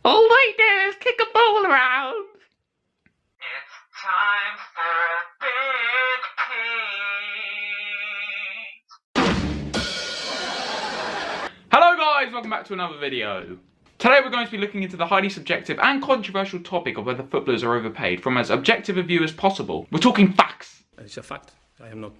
All they do is kick a ball around. It's time for Big Pete. Hello guys, welcome back to another video. Today we're going to be looking into the highly subjective and controversial topic of whether footballers are overpaid from as objective a view as possible. We're talking facts. It's a fact. I am not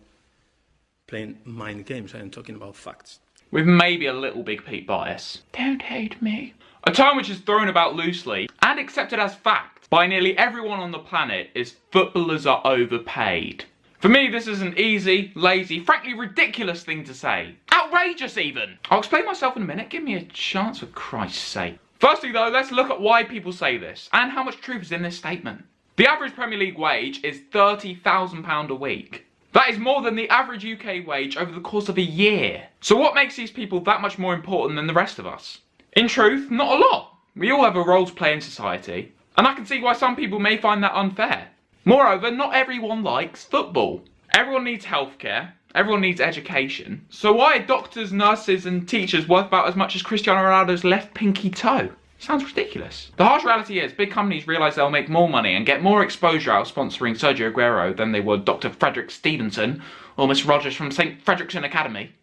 playing mind games, I am talking about facts. With maybe a little Big Pete bias. Don't hate me. A term which is thrown about loosely and accepted as fact by nearly everyone on the planet is footballers are overpaid. For me, this is an easy, lazy, frankly ridiculous thing to say. Outrageous even! I'll explain myself in a minute, give me a chance for Christ's sake. Firstly though, let's look at why people say this and how much truth is in this statement. The average Premier League wage is £30,000 a week. That is more than the average UK wage over the course of a year. So what makes these people that much more important than the rest of us? In truth, not a lot. We all have a role to play in society, and I can see why some people may find that unfair. Moreover, not everyone likes football. Everyone needs healthcare, everyone needs education. So why are doctors, nurses and teachers worth about as much as Cristiano Ronaldo's left pinky toe? Sounds ridiculous. The harsh reality is, big companies realise they'll make more money and get more exposure out of sponsoring Sergio Aguero than they would Dr. Frederick Stevenson or Miss Rogers from St. Frederickson Academy.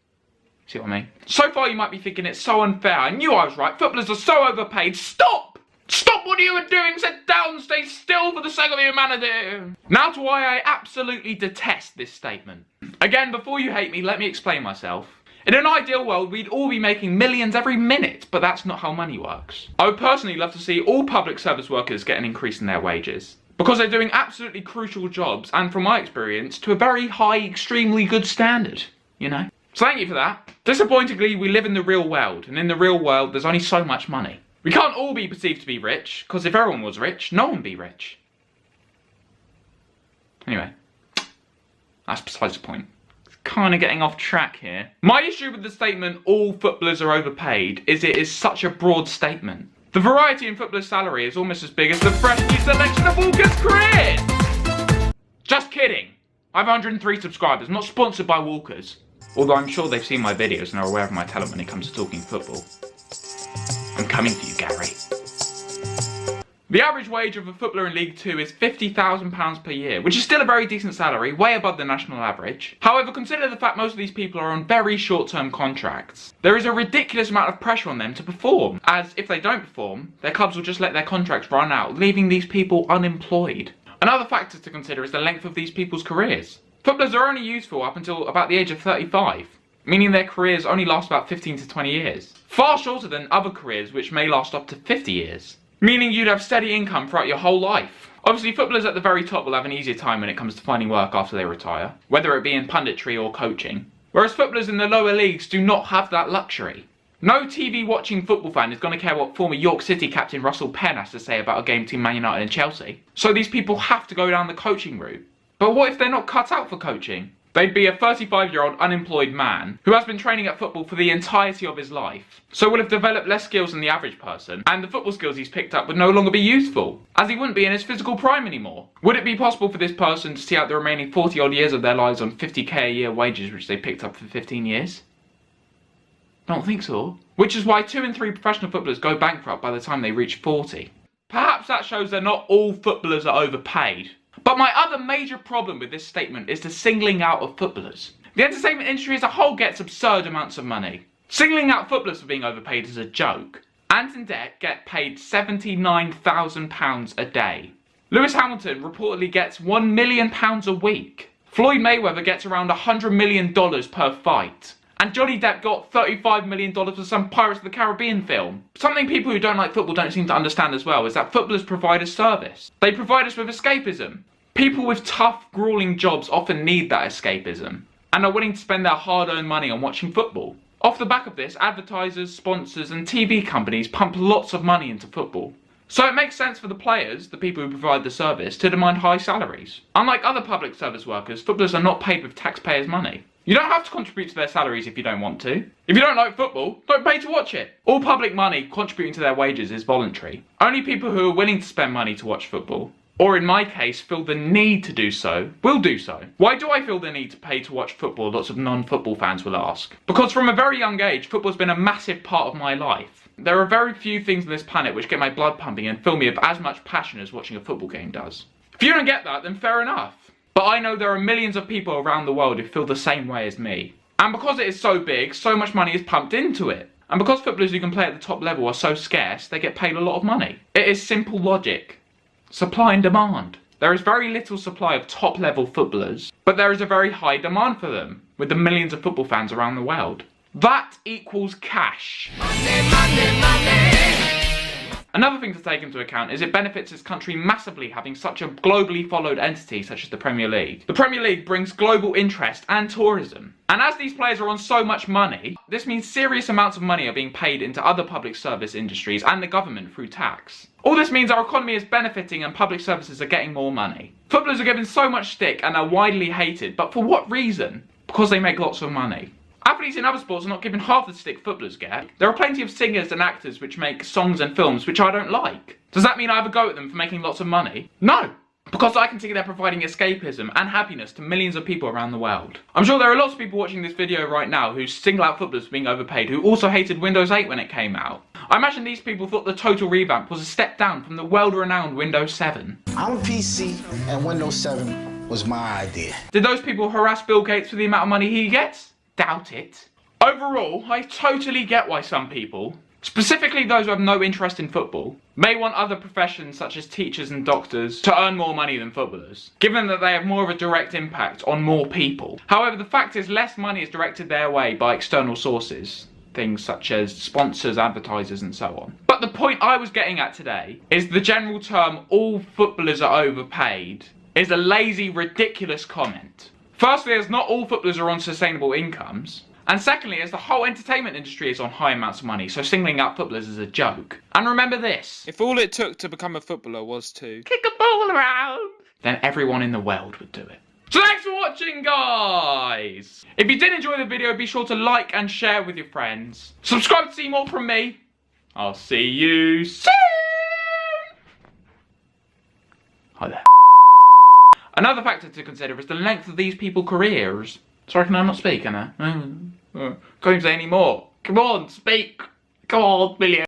See what I mean? So far you might be thinking it's so unfair. I knew I was right. Footballers are so overpaid. Stop! Stop what you are doing! Sit down, stay still for the sake of humanity! Now to why I absolutely detest this statement. Again, before you hate me, let me explain myself. In an ideal world, we'd all be making millions every minute, but that's not how money works. I would personally love to see all public service workers get an increase in their wages, because they're doing absolutely crucial jobs, and from my experience, to a very high, extremely good standard, you know? So thank you for that. Disappointingly, we live in the real world, and in the real world, there's only so much money. We can't all be perceived to be rich, because if everyone was rich, no one would be rich. Anyway, that's besides the point. Kind of getting off track here. My issue with the statement, all footballers are overpaid, is it is such a broad statement. The variety in footballers' salary is almost as big as the fresh new selection of Walker's careers! Just kidding. I have 103 subscribers, not sponsored by Walkers. Although I'm sure they've seen my videos and are aware of my talent when it comes to talking football. I'm coming for you, Gary. The average wage of a footballer in League 2 is £50,000 per year, which is still a very decent salary, way above the national average. However, consider the fact most of these people are on very short-term contracts. There is a ridiculous amount of pressure on them to perform, as if they don't perform, their clubs will just let their contracts run out, leaving these people unemployed. Another factor to consider is the length of these people's careers. Footballers are only useful up until about the age of 35, meaning their careers only last about 15 to 20 years. Far shorter than other careers which may last up to 50 years. Meaning you'd have steady income throughout your whole life. Obviously, footballers at the very top will have an easier time when it comes to finding work after they retire, whether it be in punditry or coaching. Whereas footballers in the lower leagues do not have that luxury. No TV watching football fan is going to care what former York City captain Russell Penn has to say about a game between Man United and Chelsea. So these people have to go down the coaching route. But what if they're not cut out for coaching? They'd be a 35-year-old unemployed man who has been training at football for the entirety of his life. So will have developed less skills than the average person, and the football skills he's picked up would no longer be useful, as he wouldn't be in his physical prime anymore. Would it be possible for this person to see out the remaining 40 odd years of their lives on 50k a year wages which they picked up for 15 years? Don't think so. Which is why 2 in 3 professional footballers go bankrupt by the time they reach 40. Perhaps that shows that not all footballers are overpaid. But my other major problem with this statement is the singling out of footballers. The entertainment industry as a whole gets absurd amounts of money. Singling out footballers for being overpaid is a joke. Ant and Dec get paid £79,000 a day. Lewis Hamilton reportedly gets £1 million a week. Floyd Mayweather gets around $100 million per fight. And Johnny Depp got $35 million for some Pirates of the Caribbean film. Something people who don't like football don't seem to understand as well is that footballers provide a service. They provide us with escapism. People with tough, grueling jobs often need that escapism, and are willing to spend their hard-earned money on watching football. Off the back of this, advertisers, sponsors and TV companies pump lots of money into football. So it makes sense for the players, the people who provide the service, to demand high salaries. Unlike other public service workers, footballers are not paid with taxpayers' money. You don't have to contribute to their salaries if you don't want to. If you don't like football, don't pay to watch it. All public money contributing to their wages is voluntary. Only people who are willing to spend money to watch football, or in my case, feel the need to do so, will do so. Why do I feel the need to pay to watch football? Lots of non-football fans will ask. Because from a very young age, football's been a massive part of my life. There are very few things on this planet which get my blood pumping and fill me with as much passion as watching a football game does. If you don't get that, then fair enough. But I know there are millions of people around the world who feel the same way as me. And because it is so big, so much money is pumped into it. And because footballers who can play at the top level are so scarce, they get paid a lot of money. It is simple logic. Supply and demand. There is very little supply of top level footballers, but there is a very high demand for them, with the millions of football fans around the world. That equals cash. Money, money, money. Another thing to take into account is it benefits its country massively having such a globally followed entity such as the Premier League. The Premier League brings global interest and tourism. And as these players are on so much money, this means serious amounts of money are being paid into other public service industries and the government through tax. All this means our economy is benefiting and public services are getting more money. Footballers are given so much stick and are widely hated, but for what reason? Because they make lots of money. Athletes in other sports are not given half the stick footballers get. There are plenty of singers and actors which make songs and films which I don't like. Does that mean I have a go at them for making lots of money? No! Because I can see they're providing escapism and happiness to millions of people around the world. I'm sure there are lots of people watching this video right now who single out footballers for being overpaid, who also hated Windows 8 when it came out. I imagine these people thought the total revamp was a step down from the world-renowned Windows 7. I'm a PC and Windows 7 was my idea. Did those people harass Bill Gates for the amount of money he gets? Doubt it. Overall, I totally get why some people, specifically those who have no interest in football, may want other professions such as teachers and doctors to earn more money than footballers, given that they have more of a direct impact on more people. However, the fact is less money is directed their way by external sources, things such as sponsors, advertisers and so on. But the point I was getting at today is the general term all footballers are overpaid is a lazy, ridiculous comment. Firstly, as not all footballers are on sustainable incomes. And secondly, as the whole entertainment industry is on high amounts of money, so singling out footballers is a joke. And remember this. If all it took to become a footballer was to kick a ball around, then everyone in the world would do it. So thanks for watching, guys! If you did enjoy the video, be sure to like and share with your friends. Subscribe to see more from me. I'll see you soon! Hi there. Another factor to consider is the length of these people's careers. Sorry, can I not speak, can I? Can't even say any more. Come on, speak. Come on, Billy.